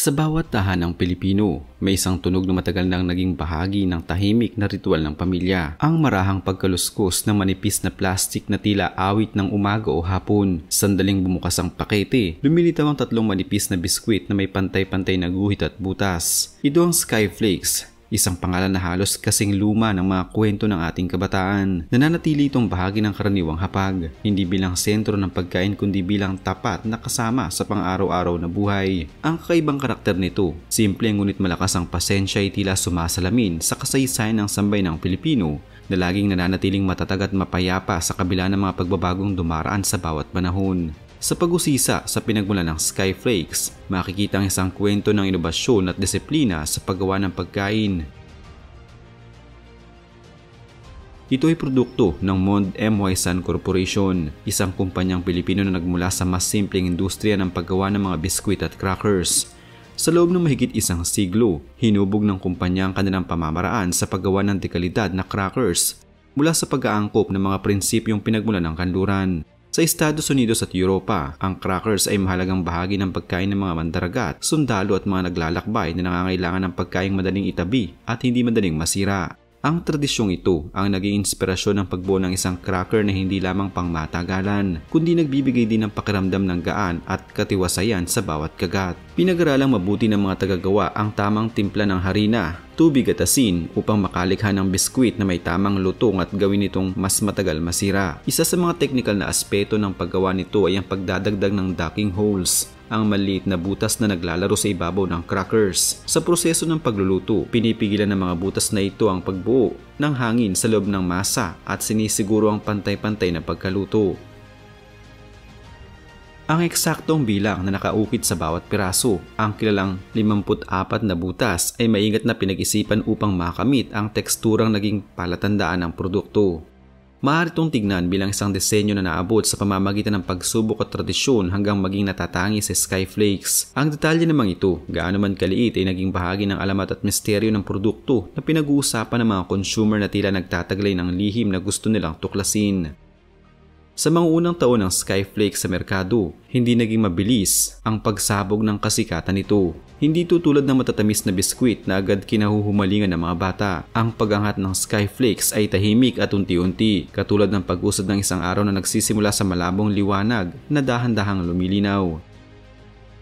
Sa bawat tahanang Pilipino, may isang tunog na matagal nang naging bahagi ng tahimik na ritual ng pamilya. Ang marahang pagkaluskos ng manipis na plastik na tila awit ng umaga o hapon. Sandaling bumukas ang pakete, lumilitaw ang tatlong manipis na biskwit na may pantay-pantay na guhit at butas. Ito ang Skyflakes. Isang pangalan na halos kasing luma ng mga kwento ng ating kabataan. Nananatili itong bahagi ng karaniwang hapag, hindi bilang sentro ng pagkain kundi bilang tapat na kasama sa pang-araw-araw na buhay. Ang kakaibang karakter nito, simple ngunit malakas ang pasensya ay tila sumasalamin sa kasaysayan ng sambayanang Pilipino na laging nananatiling matatag at mapayapa sa kabila ng mga pagbabagong dumaraan sa bawat panahon. Sa pag-usisa sa pinagmulan ng Skyflakes, makikita ang isang kwento ng inobasyon at disiplina sa paggawa ng pagkain. Ito ay produkto ng Mond M.Y. San Corporation, isang kumpanyang Pilipino na nagmula sa mas simpleng industriya ng paggawa ng mga biskwit at crackers. Sa loob ng mahigit isang siglo, hinubog ng kumpanya ang kanilang pamamaraan sa paggawa ng dekalidad na crackers mula sa pag-aangkop ng mga prinsipyong pinagmulan ng kanluran. Sa Estados Unidos at Europa, ang crackers ay mahalagang bahagi ng pagkain ng mga mandaragat, sundalo at mga naglalakbay na nangangailangan ng pagkaing madaling itabi at hindi madaling masira. Ang tradisyong ito ang naging inspirasyon ng pagbuo ng isang cracker na hindi lamang pangmatagalan, kundi nagbibigay din ng pakiramdam ng gaan at katiwasayan sa bawat kagat. Pinag-aralang mabuti ng mga tagagawa ang tamang timpla ng harina, tubig at asin upang makalikha ng biskwit na may tamang lutong at gawin itong mas matagal masira. Isa sa mga technical na aspeto ng paggawa nito ay ang pagdadagdag ng docking holes, ang maliit na butas na naglalaro sa ibabaw ng crackers. Sa proseso ng pagluluto, pinipigilan ng mga butas na ito ang pagbuo ng hangin sa loob ng masa at sinisiguro ang pantay-pantay na pagkaluto. Ang eksaktong bilang na nakaukit sa bawat piraso, ang kilalang 54 na butas, ay maingat na pinag-isipan upang makamit ang teksturang naging palatandaan ng produkto. Maaari itong tignan bilang isang disenyo na naabot sa pamamagitan ng pagsubok at tradisyon hanggang maging natatangi sa Skyflakes. Ang detalye namang ito, gaano man kaliit, ay naging bahagi ng alamat at misteryo ng produkto na pinag-uusapan ng mga consumer na tila nagtataglay ng lihim na gusto nilang tuklasin. Sa mga unang taon ng Skyflakes sa merkado, hindi naging mabilis ang pagsabog ng kasikatan nito. Hindi tutulad ng matatamis na biskwit na agad kinahuhumalingan ng mga bata. Ang pag-angat ng Skyflakes ay tahimik at unti-unti, katulad ng pag-usad ng isang araw na nagsisimula sa malabong liwanag na dahan-dahang lumilinaw.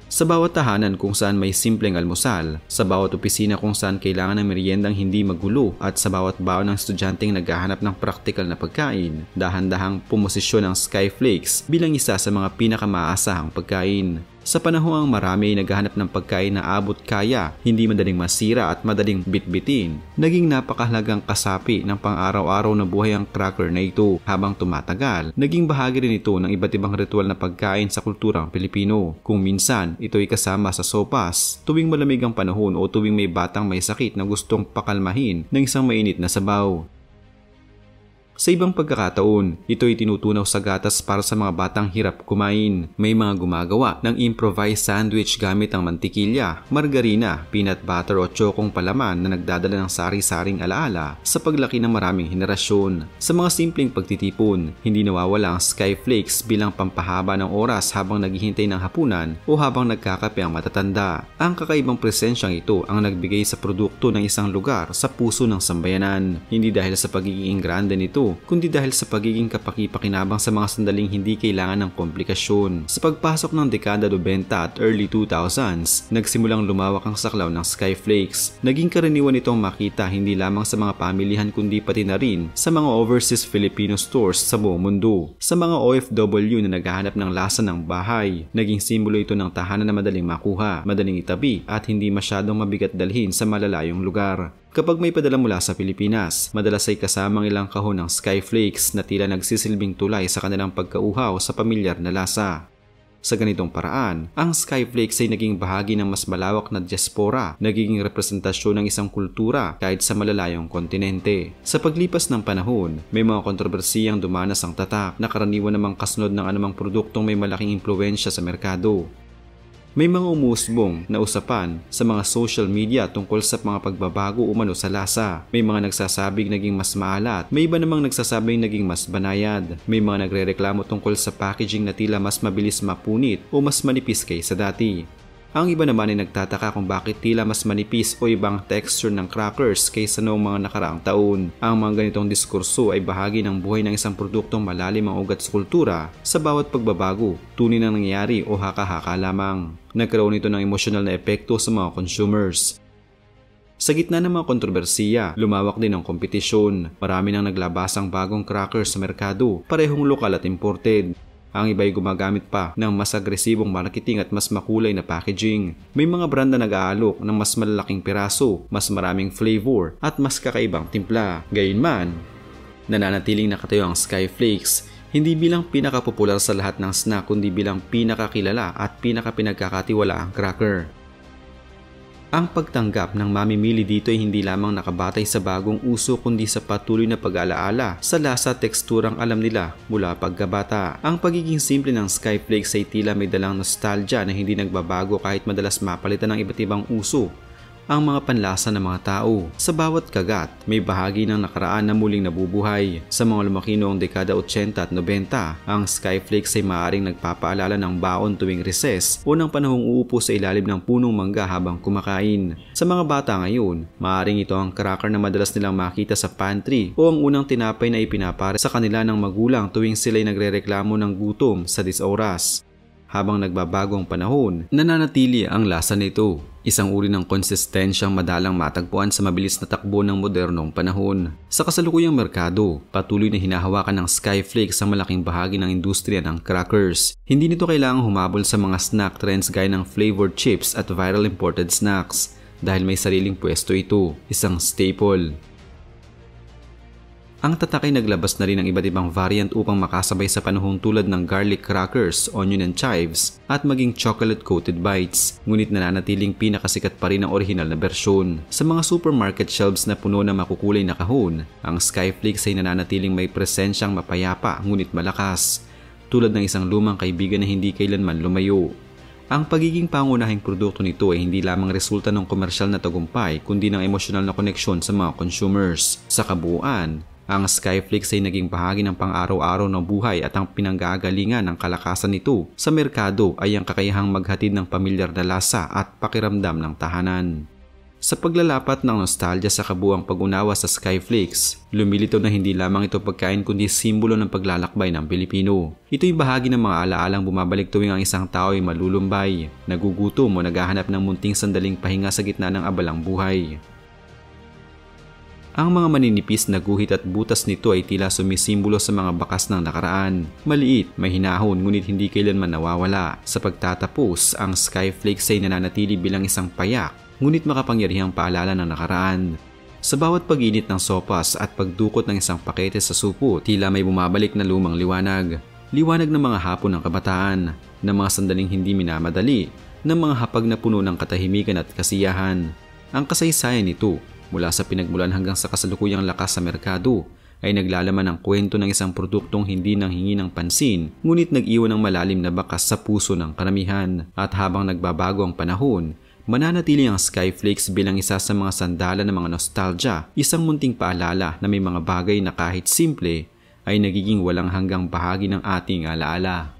Sa bawat tahanan kung saan may simpleng almusal, sa bawat opisina kung saan kailangan ng meriendang hindi magulo at sa bawat baon ng estudyanteng naghahanap ng praktikal na pagkain, dahan-dahang pumosisyon ang Skyflakes bilang isa sa mga pinakamaasahang pagkain. Sa panahong ang marami ay naghahanap ng pagkain na abot kaya, hindi madaling masira at madaling bitbitin, naging napakahalagang kasapi ng pang-araw-araw na buhay ang cracker na ito. Habang tumatagal, naging bahagi rin ito ng iba't ibang ritual na pagkain sa kulturang Pilipino. Kung minsan, ito ay kasama sa sopas, tuwing malamig ang panahon o tuwing may batang may sakit na gustong pakalmahin ng isang mainit na sabaw. Sa ibang pagkakataon, ito ay tinutunaw sa gatas para sa mga batang hirap kumain. May mga gumagawa ng improvised sandwich gamit ang mantikilya, margarina, peanut butter o tsokong palaman na nagdadala ng sari-saring alaala sa paglaki ng maraming henerasyon. Sa mga simpleng pagtitipon, hindi nawawala ang Skyflakes bilang pampahaba ng oras habang naghihintay ng hapunan o habang nagkakape ang matatanda. Ang kakaibang presensyang ito ang nagbigay sa produkto ng isang lugar sa puso ng sambayanan. Hindi dahil sa pagiging grande nito, kundi dahil sa pagiging kapaki-pakinabang sa mga sandaling hindi kailangan ng komplikasyon. Sa pagpasok ng dekada 90 at early 2000s, nagsimulang lumawak ang saklaw ng Skyflakes. Naging karaniwan itong makita hindi lamang sa mga pamilihan kundi pati na rin sa mga overseas Filipino stores sa buong mundo. Sa mga OFW na naghahanap ng lasa ng bahay, naging simbolo ito ng tahanan na madaling makuha, madaling itabi at hindi masyadong mabigat dalhin sa malalayong lugar. Kapag may padala mula sa Pilipinas, madalas ay kasamang ilang kahon ng Skyflakes na tila nagsisilbing tulay sa kanilang pagkauhaw sa pamilyar na lasa. Sa ganitong paraan, ang Skyflakes ay naging bahagi ng mas malawak na diaspora, nagiging representasyon ng isang kultura kahit sa malalayong kontinente. Sa paglipas ng panahon, may mga kontrobersiyang dumanas ang tatak na karaniwan namang kasunod ng anumang produktong may malaking impluwensya sa merkado. May mga umusbong na usapan sa mga social media tungkol sa mga pagbabago umano sa lasa. May mga nagsasabing naging mas maalat, may iba namang nagsasabing naging mas banayad. May mga nagrereklamo tungkol sa packaging na tila mas mabilis mapunit o mas manipis kaysa dati. Ang iba naman ay nagtataka kung bakit tila mas manipis o ibang texture ng crackers kaysa noong mga nakaraang taon. Ang mga ganitong diskurso ay bahagi ng buhay ng isang produktong malalim ang ugat sa kultura. Sa bawat pagbabago, tunay na nangyayari o haka-haka lamang. Nagkaroon ito ng emosyonal na epekto sa mga consumers. Sa gitna ng mga kontrobersiya, lumawak din ang kompetisyon. Marami nang naglabasang bagong crackers sa merkado, parehong lokal at imported. Ang iba ay gumagamit pa ng mas agresibong marketing at mas makulay na packaging. May mga brand na nag-aalok ng mas malalaking piraso, mas maraming flavor at mas kakaibang timpla. Gayunman, nananatiling nakatayo ang Skyflakes, hindi bilang pinakapopular sa lahat ng snack kundi bilang pinakakilala at pinakapinagkakatiwalaang cracker. Ang pagtanggap ng mamimili dito ay hindi lamang nakabatay sa bagong uso kundi sa patuloy na pag-alaala sa lasa at teksturang alam nila mula pagkabata. Ang pagiging simple ng Skyflakes ay tila may dalang nostalgia na hindi nagbabago kahit madalas mapalitan ng iba't ibang uso ang mga panlasa ng mga tao. Sa bawat kagat, may bahagi ng nakaraan na muling nabubuhay. Sa mga lumaki noong dekada 80 at 90, ang Skyflakes ay maaaring nagpapaalala ng baon tuwing recess o ng panahong uupo sa ilalim ng punong mangga habang kumakain. Sa mga bata ngayon, maaaring ito ang cracker na madalas nilang makita sa pantry o ang unang tinapay na ipinapare sa kanila ng magulang tuwing sila'y nagrereklamo ng gutom sa disoras. Habang nagbabago ang panahon, nananatili ang lasa nito. Isang uri ng konsistensyang madalang matagpuan sa mabilis na takbo ng modernong panahon. Sa kasalukuyang merkado, patuloy na hinahawakan ng Skyflakes ang malaking bahagi ng industriya ng crackers. Hindi nito kailangang humabol sa mga snack trends gaya ng flavored chips at viral imported snacks dahil may sariling pwesto ito, isang staple. Ang tatak ay naglabas na rin ng iba't ibang variant upang makasabay sa panahon tulad ng garlic crackers, onion and chives, at maging chocolate-coated bites. Ngunit nananatiling pinakasikat pa rin ang orihinal na bersyon. Sa mga supermarket shelves na puno ng makukulay na kahon, ang Skyflakes ay nananatiling may presensyang mapayapa ngunit malakas, tulad ng isang lumang kaibigan na hindi kailanman lumayo. Ang pagiging pangunahing produkto nito ay hindi lamang resulta ng komersyal na tagumpay kundi ng emosyonal na koneksyon sa mga consumers. Sa kabuuan, ang Skyflakes ay naging bahagi ng pang-araw-araw ng buhay at ang pinanggagalingan ng kalakasan nito sa merkado ay ang kakayahang maghatid ng pamilyar na lasa at pakiramdam ng tahanan. Sa paglalapat ng nostalgia sa kabuuang pag-unawa sa Skyflakes, lumilitaw na hindi lamang ito pagkain kundi simbolo ng paglalakbay ng Pilipino. Ito'y bahagi ng mga alaalang bumabalik tuwing ang isang tao ay malulumbay, nagugutom o naghahanap ng munting sandaling pahinga sa gitna ng abalang buhay. Ang mga maninipis na guhit at butas nito ay tila sumisimbolo sa mga bakas ng nakaraan. Maliit, may hinahon ngunit hindi kailanman nawawala. Sa pagtatapos, ang Skyflakes ay nananatili bilang isang payak, ngunit makapangyarihang paalala ng nakaraan. Sa bawat pag-init ng sopas at pagdukot ng isang pakete sa supo, tila may bumabalik na lumang liwanag. Liwanag ng mga hapon ng kabataan, ng mga sandaling hindi minamadali, ng mga hapag na puno ng katahimikan at kasiyahan. Ang kasaysayan nito, mula sa pinagmulan hanggang sa kasalukuyang lakas sa merkado, ay naglalaman ng kwento ng isang produktong hindi nanghingi ng pansin, ngunit nag-iwan ng malalim na bakas sa puso ng karamihan. At habang nagbabago ang panahon, mananatili ang Skyflakes bilang isa sa mga sandala ng mga nostalgia, isang munting paalala na may mga bagay na kahit simple, ay nagiging walang hanggang bahagi ng ating alaala.